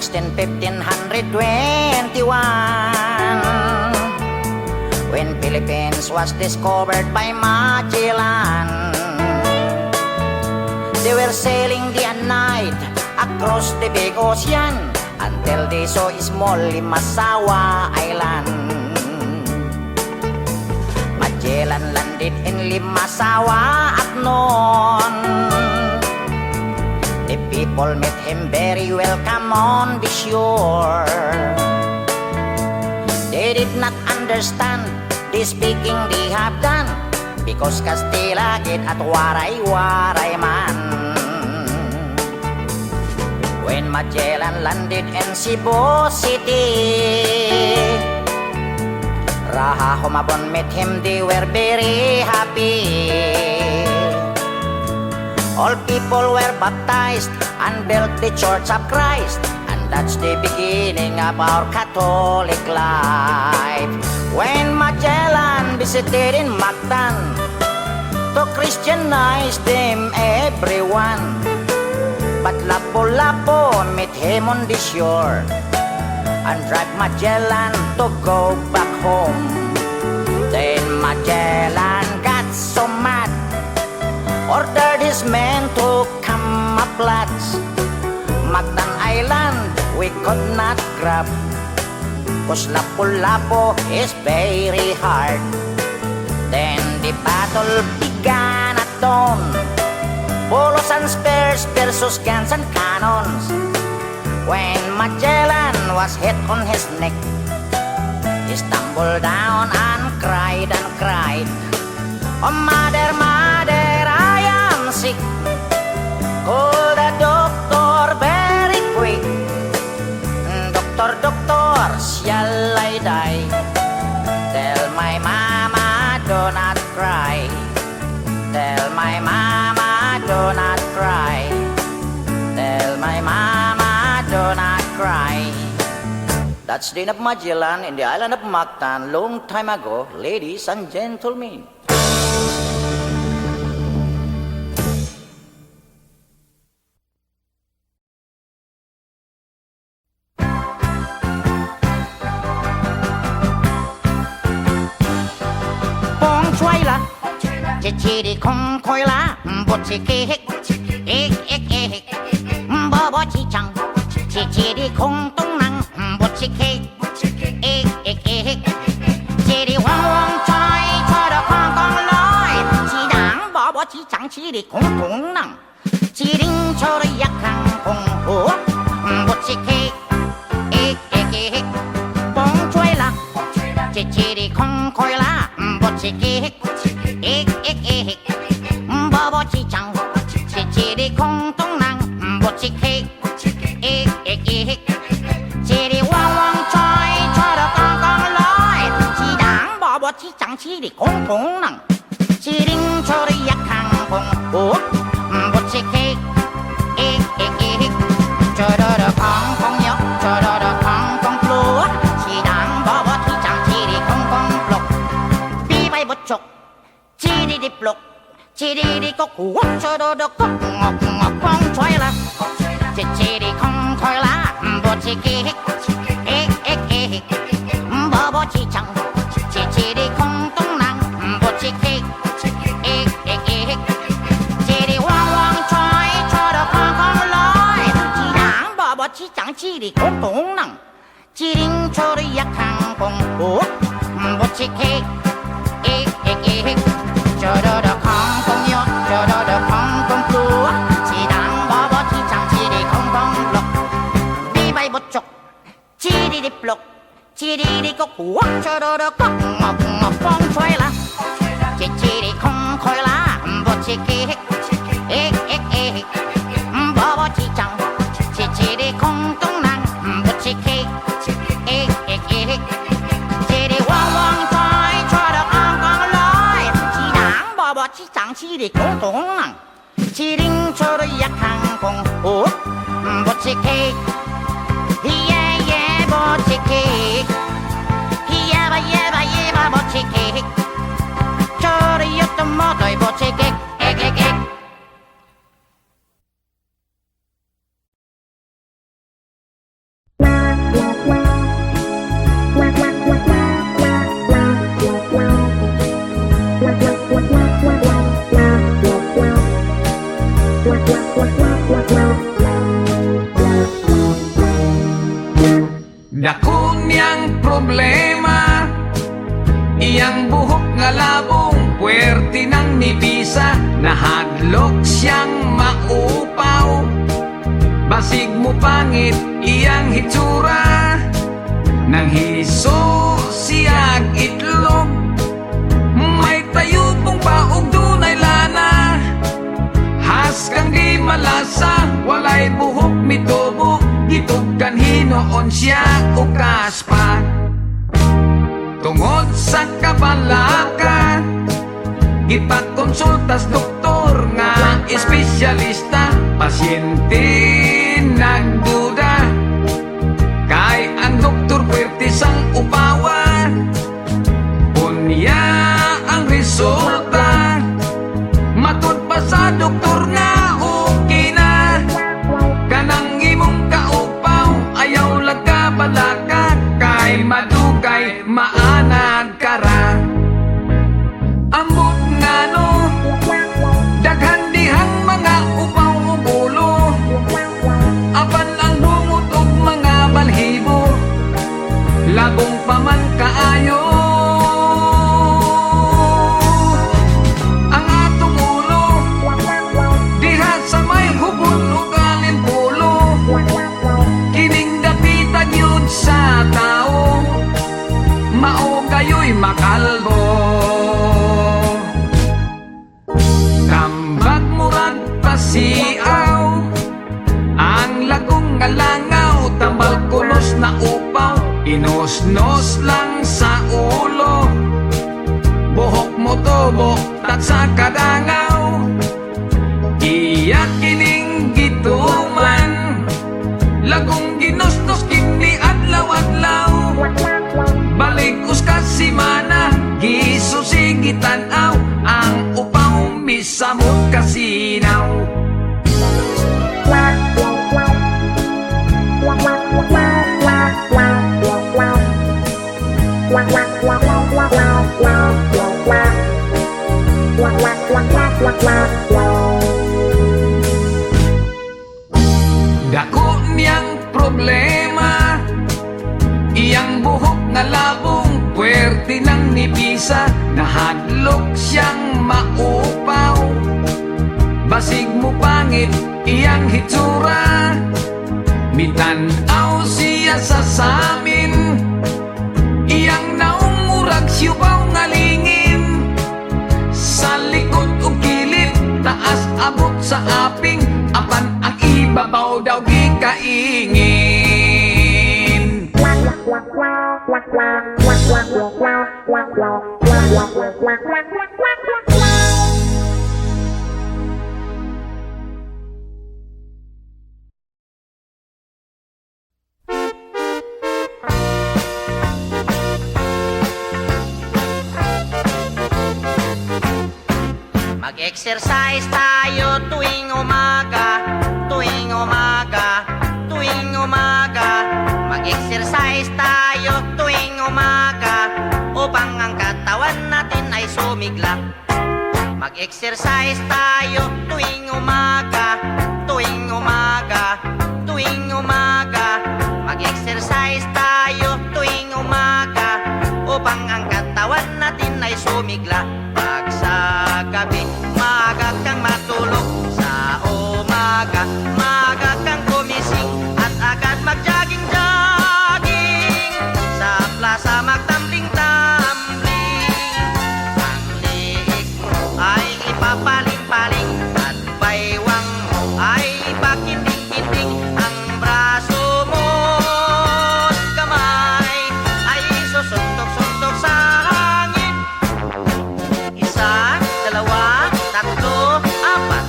1521, when Philippines was discovered by Magellan. They were sailing day and night across the big ocean until they saw small Limasawa Island. Magellan landed in Limasawa at noon. The people met him very welcome on the shore. They did not understand the speaking they have done, because Kastila git at waray-waray man. When Magellan landed in Cebu City, Raha Humabon met him, they were very happy. All people were baptized and built the Church of Christ, and that's the beginning of our Catholic life. When Magellan visited in Mactan to Christianize them everyone, but Lapu-Lapu met him on the shore and dragged Magellan to go back home. Then Magellan got so mad, ordered his men to camouflage. Mactan Island we could not grab, 'cause Lapu-Lapu is very hard. Then the battle began at dawn, bolos and spears versus guns and cannons. When Magellan was hit on his neck, he stumbled down and cried and cried, "Oh mother, mother, I am sick. Call the doctor very quick. Doctor, doctor, shall I die? Tell my mama do not cry. Tell my mama do not cry. Tell my mama do not cry." That's the end of Magellan in the island of Mactan long time ago, ladies and gentlemen. Chiri kong koi la, bochi kek, ek ek ek, bobo chi chang, chiri kong tong nang, bochi kek, ek ek ek, chiri wang wang choi, choi da kong kong loi, chi dang bobo chi chang, chiri kong tong nang, chiring choi yak kang kong ho, bochi kek, ek ek ek, bong choi la, chiri kong koi la, bochi kek. Ik, bobo chi chang, chiri kong tong nang, bochi kek, ik, chiri wang wang choi, choi da kong kong loi, chi dang bobo chi chang, chiri kong tong nang, chiring choi yak kang kong ho, bochi kek, ik, choi da kong kong yok, choi da kong kong plu, chi dang bobo chi chang, chiri kong kong plok, bi bai bot chok. Chiri di plok, chiri di kok, wak chodo do kok, ngok ngok kong choy la, chiri kong koi la, bochi kek, ek, bobo chi chang, chiri kong tong nang, bochi kek, ek, chiri wang wang choy, chodo kong kong loi, chi dang bobo chi chang, chiri kong tong nang, chiring chori yak kang kong, bochi kek, ek. Chodo da kong kong yo, chodo da kong kong plu, chi dang bobo chi chang, chiri kong kong plok, bi bai bot chok, chiri di plok, chiri di kok, wak chodo da kok, ngok ngok kong choy la, chiri kong koi la, bochi kek, ek, bobo chi chang, chiri kong tong nang, bochi kek, ek, chiri wang wang choi, chodo kong kong loi, bobo chi chang, chiri kong tong nang, chiring choi yak kang kong ho, bochi kek, yeah, bochi kek, yeah, bochi kek, choi yot mo doi bochi kek, ek. nga labong puwerte ng nibisa, nahadlok siyang maupaw. Basig mo pangit iyang hitsura, nang hiso siyag itlog. May tayo pong paog dunay lana, has kang di malasa, walay buhok mitubo, gitugkan hinoon siya ukas pa. Tungod sa kabalaka, gipakonsultas doktor nga espesyalista, pasyente nagduda, kay ang doktor puwerte sang upawa. Unya ang resulta, matud pa sa doktor nga okay na, kanang imong kaupaw ayaw lagka balaka, kay madugay maanag kara. Ambot nga no, daghan dihang mga upaw ug ulo, apan ang bungot ug mga balhibo, labong pa man kaayo. Ang atong ulo diha sa may hubon ug alimpulo, kining dapitan yun sa tao, mao kayo'y makalbo. Tambag murag pasiaw, ang lagong nga langaw, tambal kulos na upaw, inosnos lang sa ulo, buhok mo tubo tat sa kadangaw. Iya kining gituman, lagong ginosnos kini adlaw-adlaw, balik uskas simana, gisusigitan aw, ang upaw misamot kasinaw. Dako niyang problema, iyang buhok nga labong puwerte ng nibisa, nahadlok siyang maupaw. Basig mo pangit iyang hitsura, mitanaw siya sa samin, iyang naungurag siyupaw nga lingin, sa likod ug kilid taas abot sa aping, apan ang ibabaw daw gikaingin. Mag-exercise tayo tuwing umaga, tuwing umaga, tuwing umaga. Mag-exercise tayo tuwing umaga, upang ang katawan natin ay sumigla. Mag-exercise tayo tuwing umaga, tuwing umaga, tuwing umaga. Mag-exercise tayo tuwing umaga, upang ang katawan natin ay sumigla. Pag sa gabi, maaga kang matulog, sa umaga, maaga kang gumising, at agad mag-jogging-jogging, sa plaza magtambling-tambling. Ang liig mo ay ipapaling-paling, at baywang mo ay ipakiting-kiting. Ang braso mo at kamay ay susuntok-suntok sa hangin. Isa, dalawa, tatlo, apat,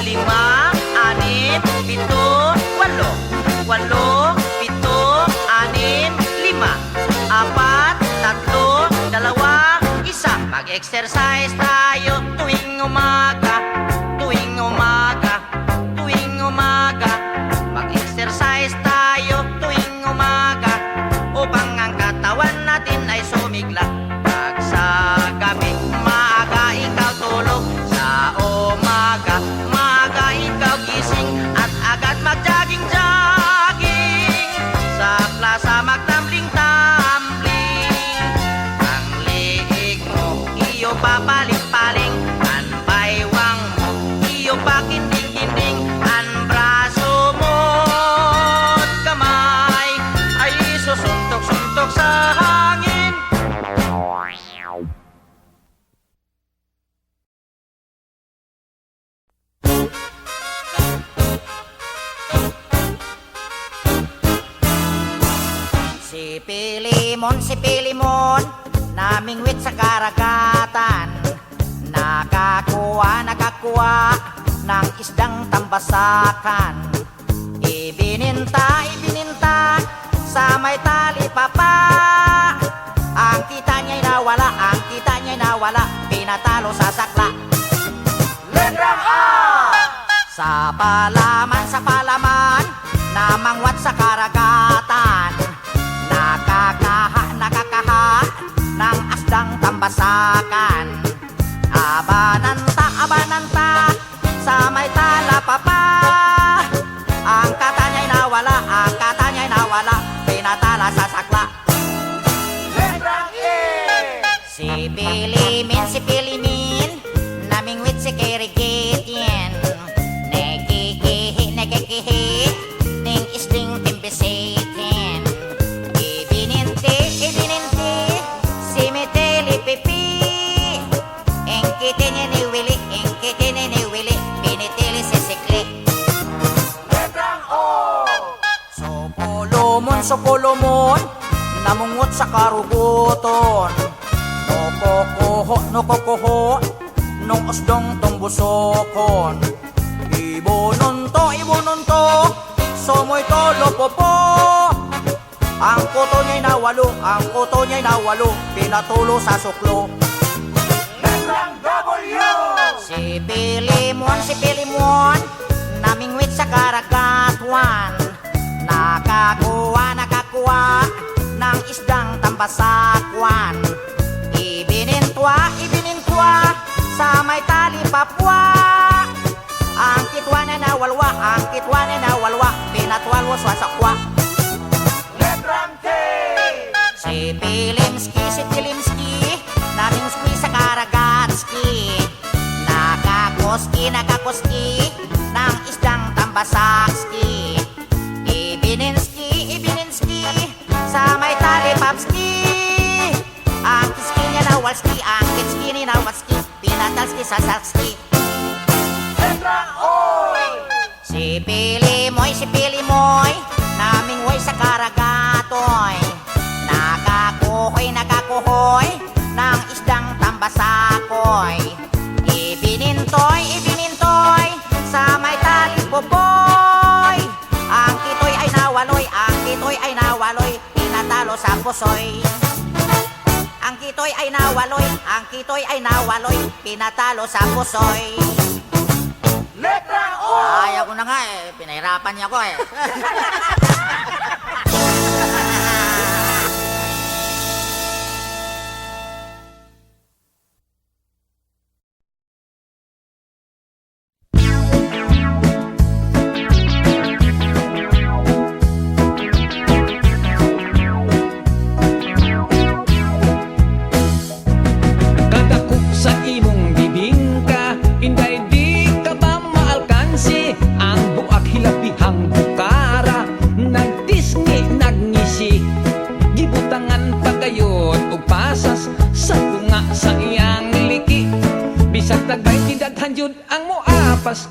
lima, anim, pito, walo. Walo, pito, anim, lima, apat, tatlo, dalawa, isa. Mag-exercise tayo tuwing umaga, tuwing umaga, tuwing umaga. Mag-exercise tayo tuwing umaga, upang ang katawan natin ay sumigla. Pag sa gabi, maaga ikaw tulog, sa umaga, maaga ikaw gising, at agad mag-jogging-jogging, sa plaza magtambling-tambling. Ang liig mo papaling-paling An baywang mo, iyo pakinding-kinding An braso mo't kamay Ay susuntok-suntok sa hangin Si Pilimon, namingwit sa karagatan nakakuha ng isdang tambasakan Ibininta sa may tali papa Ang kita niya'y nawala, pinatalo sa sakla Letrang A! Sa palaman, namangwat sa karagatan Nakakaha ng asdang tambasakan Abananta sa may talapapa Ang kata niya'y nawala Pinatala sa sakla Letrang E! Si Pilimin Namingwit si Kirigitien Nekikihi Ning isding timbisitin Ibininti Si Miteli Pipi Engkitin ni Willy Pinitili si Sikli Letrang O! Sopolomon Namungot sa karuguton Nokokoho Nung usdong tumbusokon Ibununto Somoy tolo popo Ang kuto niya'y nawalo Pinatulo sa suklo Letrang W! Si Pilimon Namingwit sa karagatuan Nakakuha ng isdang tambasakwan Ibinintwa sa may tali papwa Ang kitwa na nawalwa Pinatwalwa sa sakwa Letrang T! Si Pilimski Namingski sa karagatski Nakakoski ng isdang tambasakski Ibininski sa may tali papski Ang kitski niya nawalski Pinatalski sa sakski Letrang O! Si Pilimoy Namingway sa karagatoy Nakakuhoy ng isdang tambasakoy Ibinintoy sa may tali popoy Ang kitoy ay nawaloy Pinatalo sa pusoy Ang kitoy ay nawaloy Pinatalo sa pusoy Letrang O! Ayaw ko na nga pinahirapan niya ko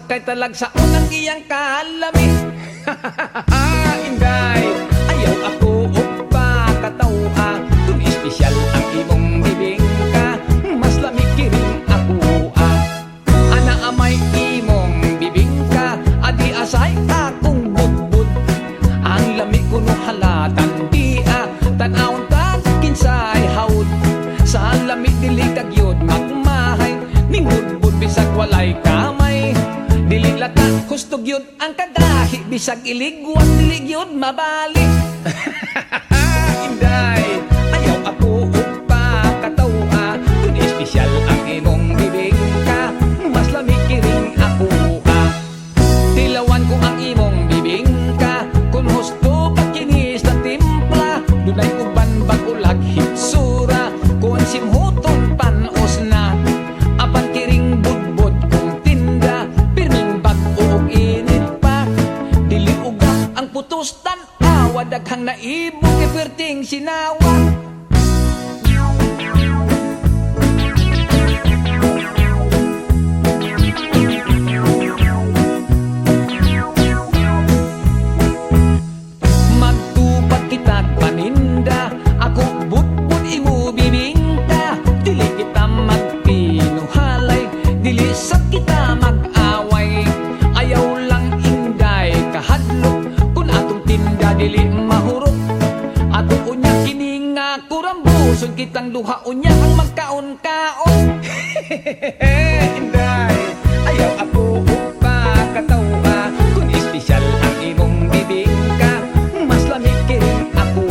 Kay talag sa unang iyang kalami Inday, ayaw ako upa katawa Kung espesyal ang imong bibingka Mas lamig kiring ako Ana amay imong bibingka Adi asay akong budbud Ang lamig ko no halatan dia Tanawon tag kinsay haud Sa lamig dili kagyod magmahay Ning budbud bisag walay kamay Dili lata hustog yun ang kadahi Bisag iligwan dili yun mabalik Inday, ayaw ako upa katawa Kung espesyal ang imong bibingka Mas lamig kiring ako Tilawan ko ang imong bibingka Kung husto pagkinis na timpla Dunay uban bagulag hitsura Kung simhuton panos na kining sinawat. Magtupat kitag paninda, ako butbut imo bibingka. Dili kita magpinuhalay, dili sa kita mag-away. Ayaw lang inday kahadlok, kung atong tinda dili mahurot. Ato unya kini nga kurambuson, kitang duha unya ang magkaon-kaon. Inday, ayaw ako upa katawa, kung espesyal ang imong bibingka, mas lamig kiring ako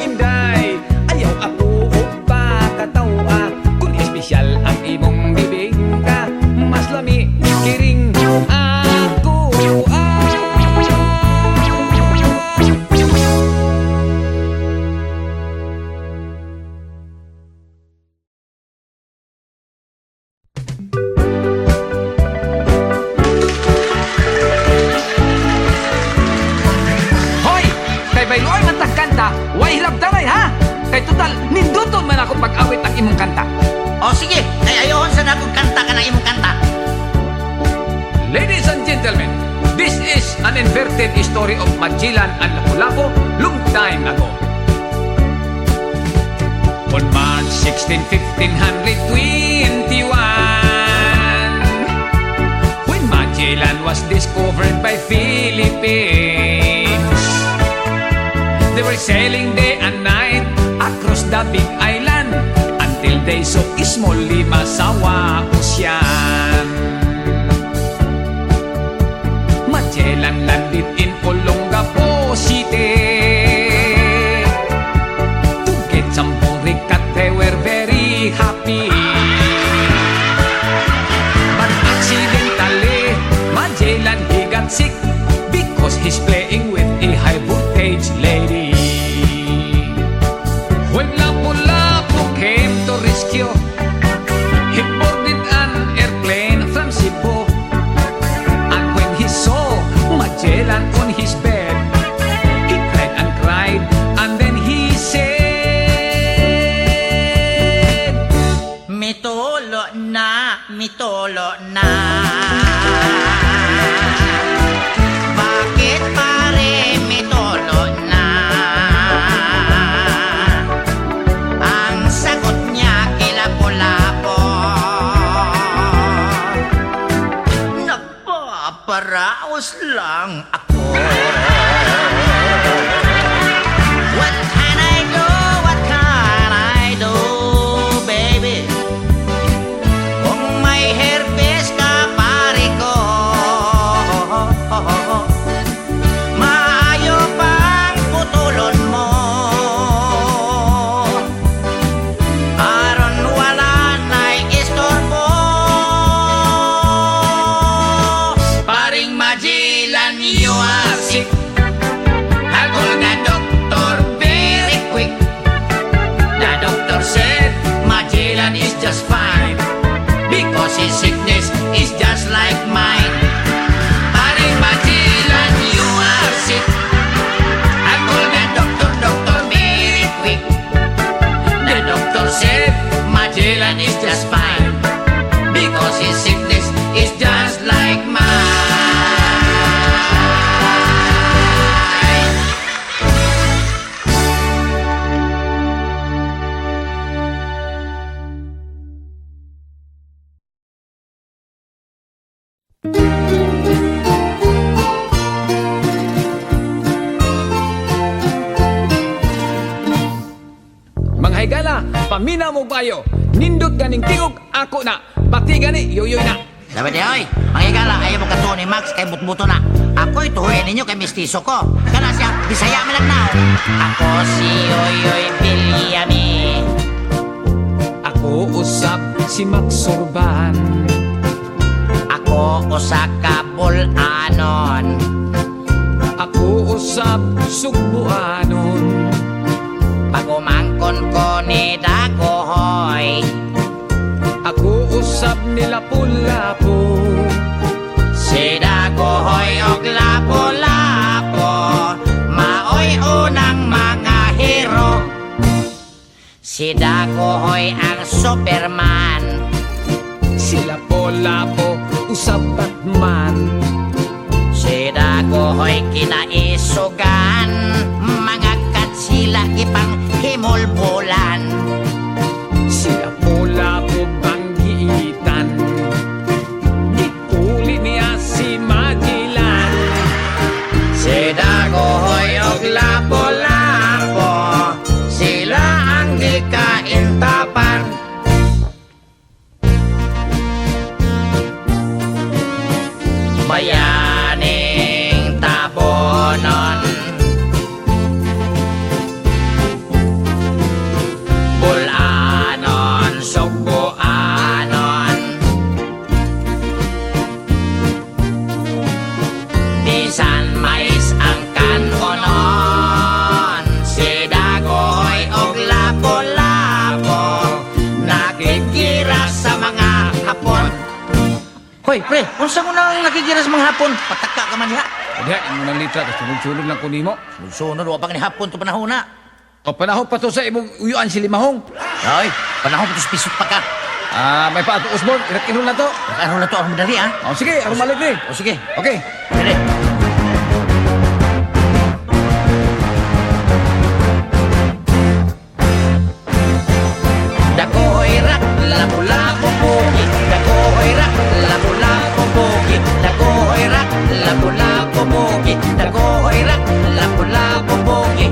Inday, ayaw ako upa katawa, kung espesyal ang imong bibingka, mas lamig kiring ako Hoy! Kay bayloy man tag kanta, way hilab taray ha! Kay total, ninduton man ako pag-awit ang imong kanta. O sige, ay ayoon sa nakong kanta ka ng imong kanta. Ladies and gentlemen, this is an inverted story of Magellan and Lapu-Lapu long time ago. On March 16, 1521, when Magellan was discovered by Philippines, they were sailing day and night across the big island until they saw small Limasawa Ocean. Magellan landed in Olongapo City to get some purikat. They were very happy, but accidentally Magellan he got sick because he's playing with a high voltage lady. When Lapu-Lapu came to rescue, he boarded an airplane from Cebu. And when he saw Magellan on his bed, he cried and cried, and then he said, Mitolo na, mitolo na. Bakit pare mitolo na? Ang sagot niya kila-pula-po. Nagpaparaos lang ako. What can I do? What can I do, baby? Kung may herpes ka, pare ko, maayo pang putulon mo. Aron wala na'y istorbo. Paring Magellan, you are sick. Hagol na doktor very quick. The doctor said Magellan is just fine because his sickness is just like mine. Paring Magellan, you are sick. Hagol na doktor very quick. The doctor said Magellan is just fine because his sickness is just like mine. Mga higala, paminaw mo bayo, nindot ganing tingog ako na, pati gani yoyoy na. Dapat oy, mangigala, ayaw mo katuon ni Max kay butbuto na. Ako'y tuhuyan ninyo kay mistiso ko. Kana siya, Bisaya man lang na. Ako si Yoyoy Villame. Ako usap si Max Sorban. Ako usa ka bulanon. Ako usap Sugbuanon. Pagumangkon ko ni Dagohoy. Ako usap ni Lapu-Lapu. Si Dagohoy og Lapu-Lapu, maoy una Si Dagohoy ang Superman. Sila po lapo usab Batman. Si Dagohoy kinaisugan, mga kat sila ipang himulbulan. Sila po lapo banggiitan. Gituli niya si Magellan. Si Dagohoy og lapo-lapo, sila ang gikaintapan. Bayaning tabonon, bulanon, sugbuanon, bisan mais ang kanonon. Si Dagohoy og lapo-lapo, nakikiras sa mga hapon. Hoy, pre, unsa mo nang nakikiras mga hapon? Pataka ka man diha. Diha, imo nang litra, sunod-sunod lang ko nimo. Sunod, wa pa ni hapon to panahon na. O panahon pa to sa imong uyuan si Limahong. Ay, panahon pa to pisot pa ka. May paato Osborne, irat-inol na to. Ano na to, ang madali ah. O sige, ako malik ni. O sige, Okay. dire. Dagohoy rak, lapu-lapu bugi. Dagohoy rak, lapu-lapu bugi. Dagohoy rak, lapu-lapu bugi. Dagohoy rak, lapu-lapu bugi.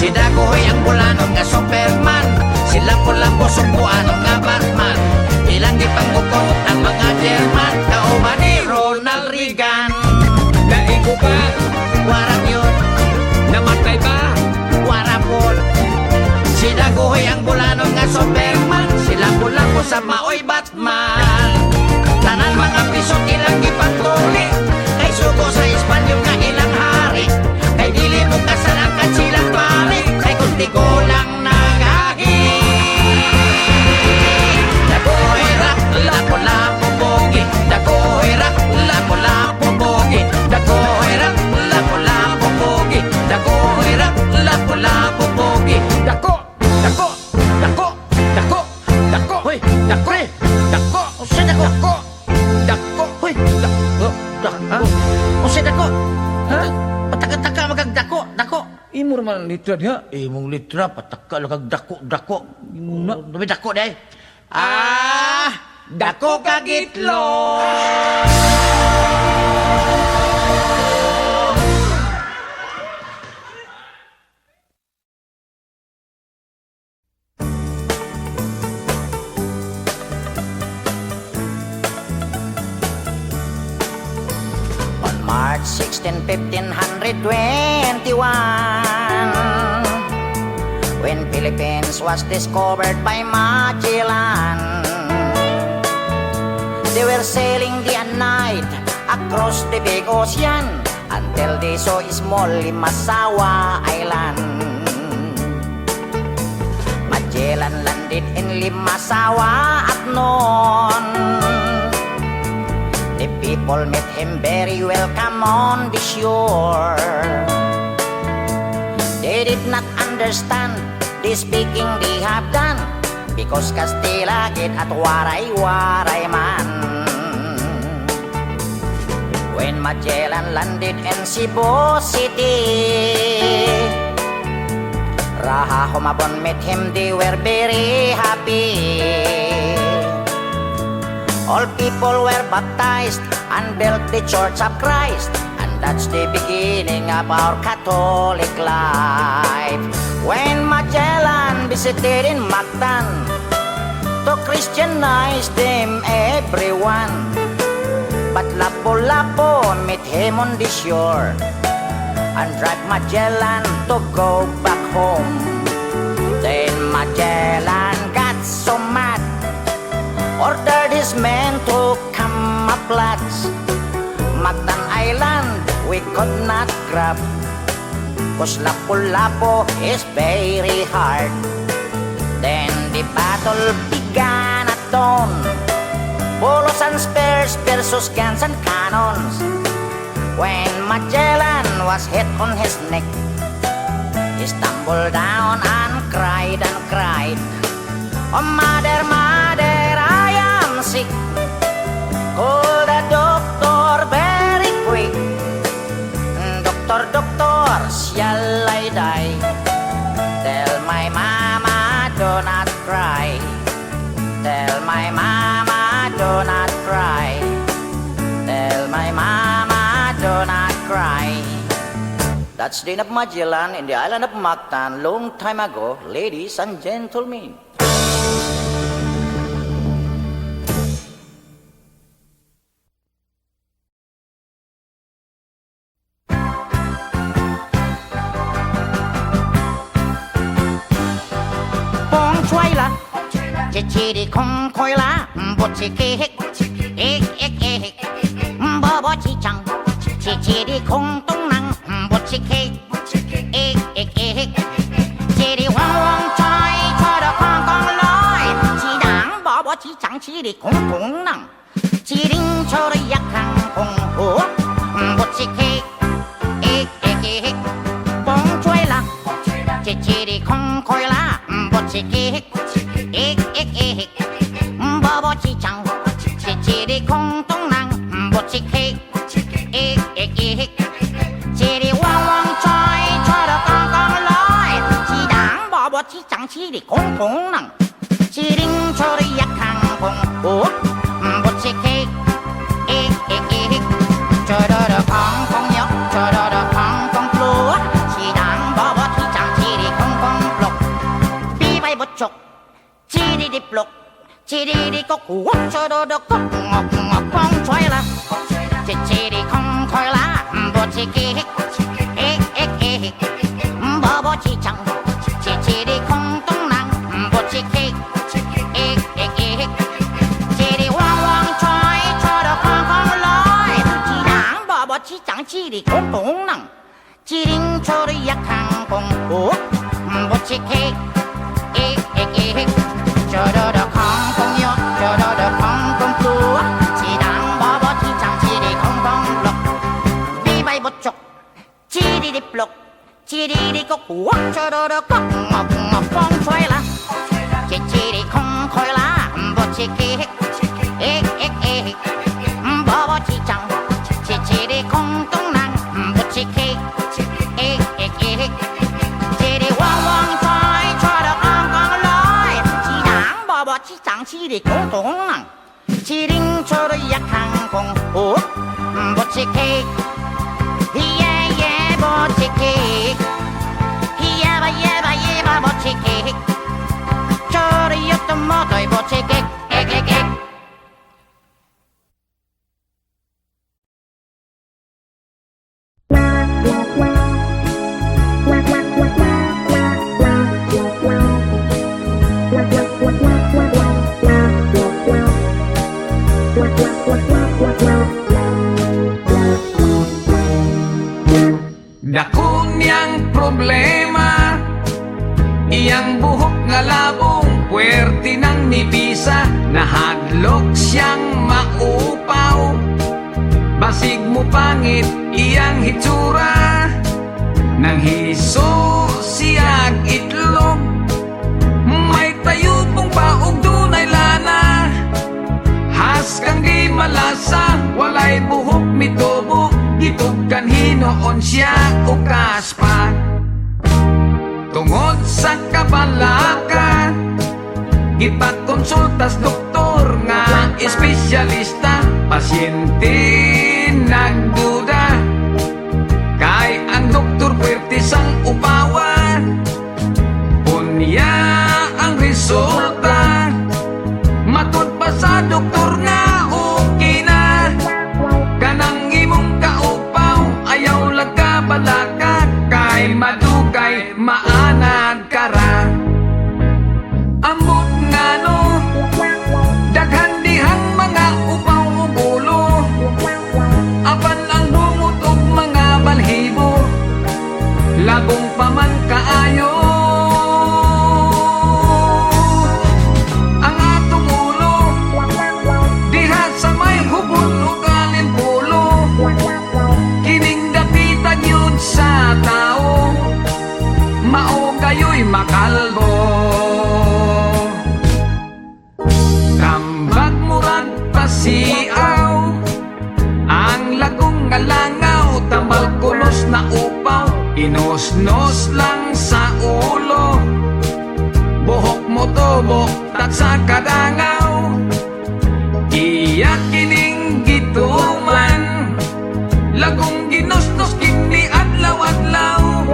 Si Dagohoy ang bulanon nga Superman. Si Lapu-Lapu sumbuanon nga Batman. Ilang gipanggugot ang mga German. Kauban ni Ronald Reagan. Naigo ba? Warap yun, Namatay ba? warapon. Si Dagohoy ang bulanon nga Superman. Si Lapu-Lapu sa maoy Batman. Tanan mga pisot ilang gipatuli. Kay sugo sa Espanyol nga ilang hari. Kay dili mo kasalang kat silang pari. Kay kunti ko lang nagahi. Dagohoy rak, lapu-lapu bogi. Dagohoy rak, lapu-lapu bogi. Dagohoy rak, lapu-lapu bogi. Dagohoy rak, lapu-lapu bogi. Dako! Dako! Dako! Dako! Dako! Hoy, Dako! Dako! Usa dako. Dako! Dako! Hoy, Dako! dako. Usa dako. Ha? Pataka-taka magagdako, dako. Imo naman litra diha. Mong litra, pataka lang kag dako. Muna. Dumi dako day. Dako kagitlo. On March 16, 1521, when Philippines was discovered by Magellan, they were sailing day and night across the big ocean until they saw a small Limasawa Island. Magellan landed in Limasawa at noon. The people met him very welcome on the shore. They did not understand the speaking they have done, because Castilla git at waray-waray man. When Magellan landed in Cebu City, Raha Humabon met him, they were very happy. All people were baptized and built the Church of Christ, and that's the beginning of our Catholic life. When Magellan visited in Mactan to Christianize them everyone, but Lapu-Lapu met him on the shore and drive Magellan to go back home. Then Magellan got so mad, ordered his men to come up flats. Mactan Island we could not grab, cause Lapu-Lapu is very hard. Then the battle began at dawn, bolos and spears versus guns and cannons. When Magellan was hit on his neck, he stumbled tumbled down and cried and cried. Oh, mother, mother, I am sick. Call the doctor very quick. Doctor, doctor, shall I die? Tell my mama, do not cry. Tell my mama, do not cry. Tell my mama, do not cry. That's the end of Magellan in the island of Mactan long time ago, ladies and gentlemen. Bong choy la, che che di kong koi la, bot che ke hek, ek ek, bo bo chi chang, che che di kong tong nang, bot che ke, ek ek, che di wang wang choy, choy da kong kong loi, chi dang bo bo chi chang, chi di kong tong nang, chi ding choy da yak hang kong ho, bot che ke, ek, bong choy la, che che di kong koi la, bot che ke, ek, bo bo chi chang, che che di kong tong nang, bot che ke, ek, che di wang wang choy, choy da kong kong loi, chi dang bo bo chi chang, chi di kong tong nang, chi ding choy da yak hang kong ho, bot che ke, ek, choy da kong kong yok, choy da kong kong plu, chi dang bo bo chi chang, chi di kong kong plok, pi bai bot chok, chi di plok, chi di kok hu, choy da kok ngok ngok kong choy la, chi di kong choy la, bot chi ke, ek, bo bo chi chang, chi di kong tong nang, bot chi ke, ek, chi di wang wang choy, choy da kong kong loi, chi dang bo bo chi chang, chi di kong tong nang, chi ding choy da yak hang kong hu, bot chi ke, ek, choy da kong kong yo, choy da kong kong plu, chi dang bo bo chi chang, chi di kong kong plok, bi bai bot chok, chi di plok, chi di kok hu, choy da kok ngok ngok kong choy la, chi di kong khoi la, bot chi ke, ek, bo bo chi chang, chi di kong tong nang, bot chi ke, ek, chi di wang wang choy, choy da kong kong loi, chi dang bo bo chi chang, chi di kong tong nang, chi ding choy da yak hang kong hu, bot chi ke, yeah, bot chi ke, yeah, ba, bot chi ke, choy da yot mo doi bot chi ke, ek. Dako niyang problema, iyang buhok nga labong, puwerte ng nibisa, nahadlok siyang maupaw. Basig mo pangit iyang hitsura, nang hiso siyag itlog. May tayubong paog dunay lana, has kang di malasa, walay buhok mitubo, gitog kan hinoon siya o kaspa. Tungod sa kabalaka, ipagkonsultas doktor nga espesyalista, pasyente nagduda, kay ang doktor puwerte sang upawan. Unya ang resulta, matud pa sa doktor nga okay na, kanang imong kaupaw, ayaw laga balaka, kay madugay maanad kara. Ambot nga no, daghan dihang mga upaw ubulo, tubo tak sa kadangaw. Iyak kining gituman, lagong ginustos kini adlaw-adlaw.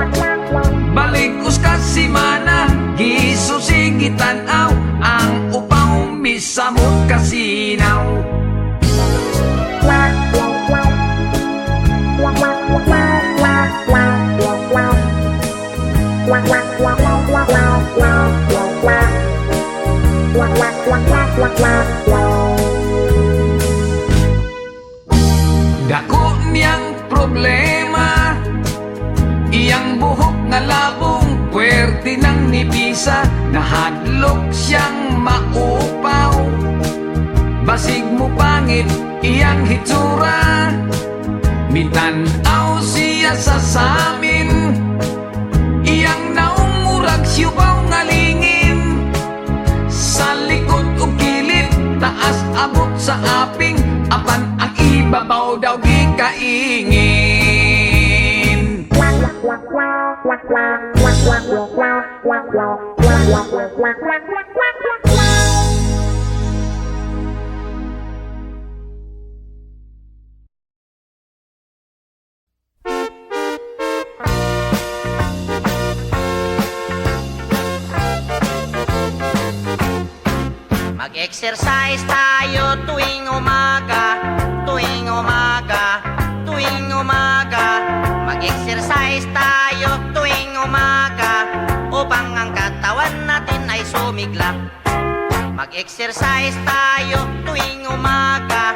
Balik uskas si mana, gisusigi tanaw, ang upaw misamot kasinaw. Dako niyang problema, iyang buhok nga labong puwerte ng nipisa, nahadlok siyang maupaw. Basig mo pangit iyang hitsura, mitanaw siya sa samin, iyang naumurag siyubaw nga lingin. Sa likod o kilid, taas abot sa aping, apan ang ibabaw daw gikaingin. Mag-exercise tayo tuwing umaga, tuwing umaga, tuwing umaga. Mag-exercise tayo tuwing umaga, upang ang katawan natin ay sumigla. Mag-exercise tayo tuwing umaga,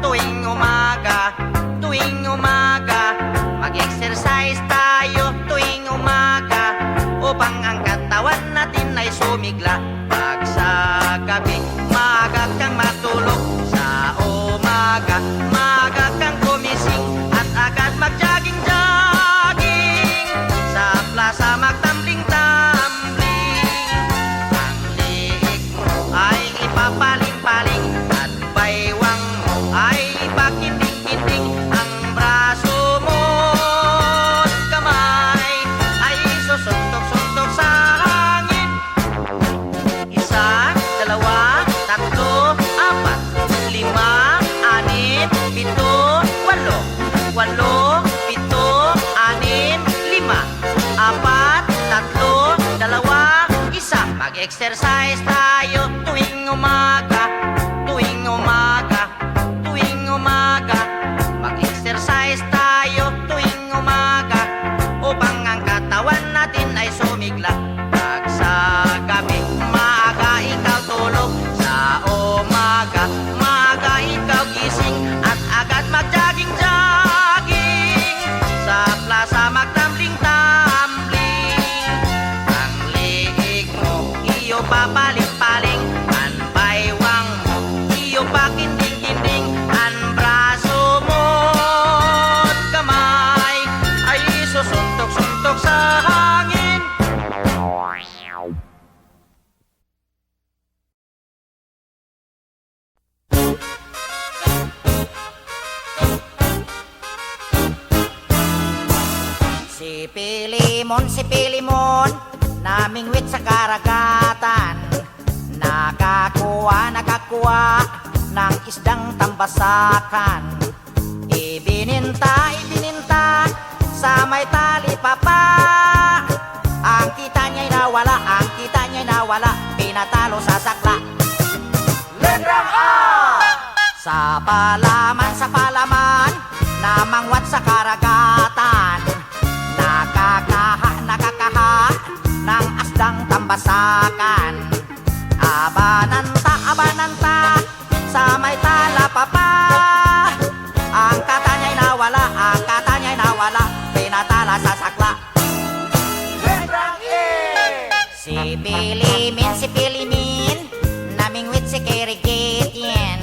tuwing umaga, tuwing umaga. Mag-exercise tayo tuwing umaga, upang ang katawan natin ay sumigla. Pag sa gabi, maaga kang matulog, sa umaga, maaga kang gumising, at agad mag-jogging-jogging, sa plaza magtambling-tambling. Ang liig mo ay ipapaling-paling, at baywang mo ay ipakinding-kinding. Ang braso mo at kamay ay susuntok-suntok sa hangin. Isa, dalawa, tatlo, apat, lima, anim, pito, walo. Walo, pito, anim, lima, apat, tatlo, dalawa, isa. Mag-exercise tayo tuwing umaga, tuwing umaga, tuwing umaga. Mag-exercise tayo tuwing umaga, upang ang katawan natin ay sumigla. Pag sa gabi, maaga ikaw tulog, sa umaga, maaga ikaw gising, at agad mag-jogging-jogging, sa plaza magtambling-tambling. Ang liig mo, iyo papaling-paling, ang baywang mo, iyo pakinding-kinding. Ang braso mo at kamay ay susuntok-suntok sa hangin. Si Pilimon, namingwit sa karagatan, nakakuha ng isdang tambasakan. Ibininta sa may tali papa, ang kita niya'y nawala, pinatalo sa sakla. Letrang A! Sa palaman, namangwat sa karagatan, nakakaha ng asdang tambasakan. Abananta sa may talapapa, ang kata niya'y nawala, pinatala sa sakla. Letrang E! Si Pilimin, namingwit si Kirigitien,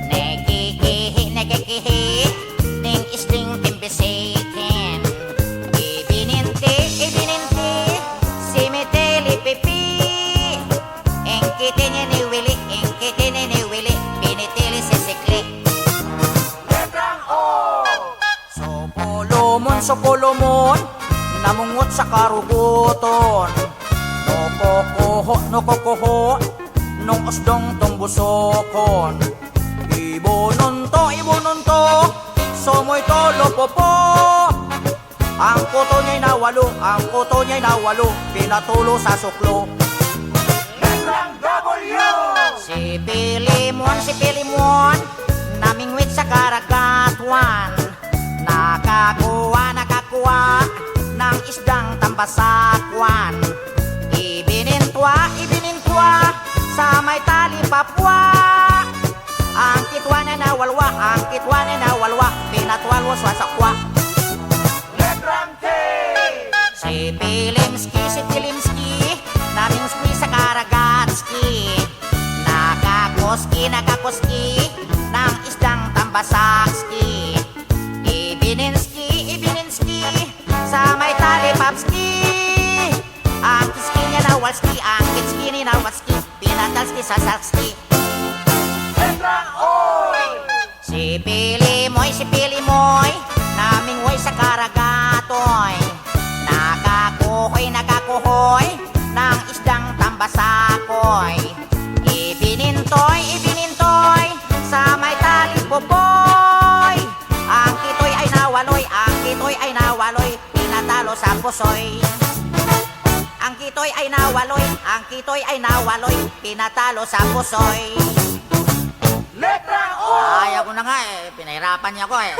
nekikihi, ning isling timbisikin. Ibininti, si Miteli Pipi, engkitin ni Willy, binitili si Sikli. Letrang O! Supulumon, namungot sa karuguton, no kokoho, nung usdong tong busokon. Ibunon to, sumoy to lopopo. Ang kuto niya'y nawalo, pinatulo sa suklo. Letrang W! Si Pilimon, namingwit sa karagatuan. Nakakuha ng isdang tambasakwan. Ibinintwa sa may tali papwa. Ang kitwa na nawalwa, pinatwalwa sa sakwa. Letrang T! Si Pilimski, naming squeeze sa karagatski. Nakakoski, ng isdang tambasakski. Ibininski, sa may tali papski. Ang kiski niya nawalski, ang kitski ni nawalski, pinatalski sa sakski. Letrang Oy! Si Pilimoy, naming way sa karagatoy. Nakakuhoy, ng isdang tambasakoy. Ibinintoy, sa may tali popoy. Ang kitoy ay nawaloy, pinatalo sa pusoy. Ang kitoy ay nawaloy, pinatalo sa pusoy. Letrang O! Ayaw ko na nga eh, pinahirapan niya ko eh.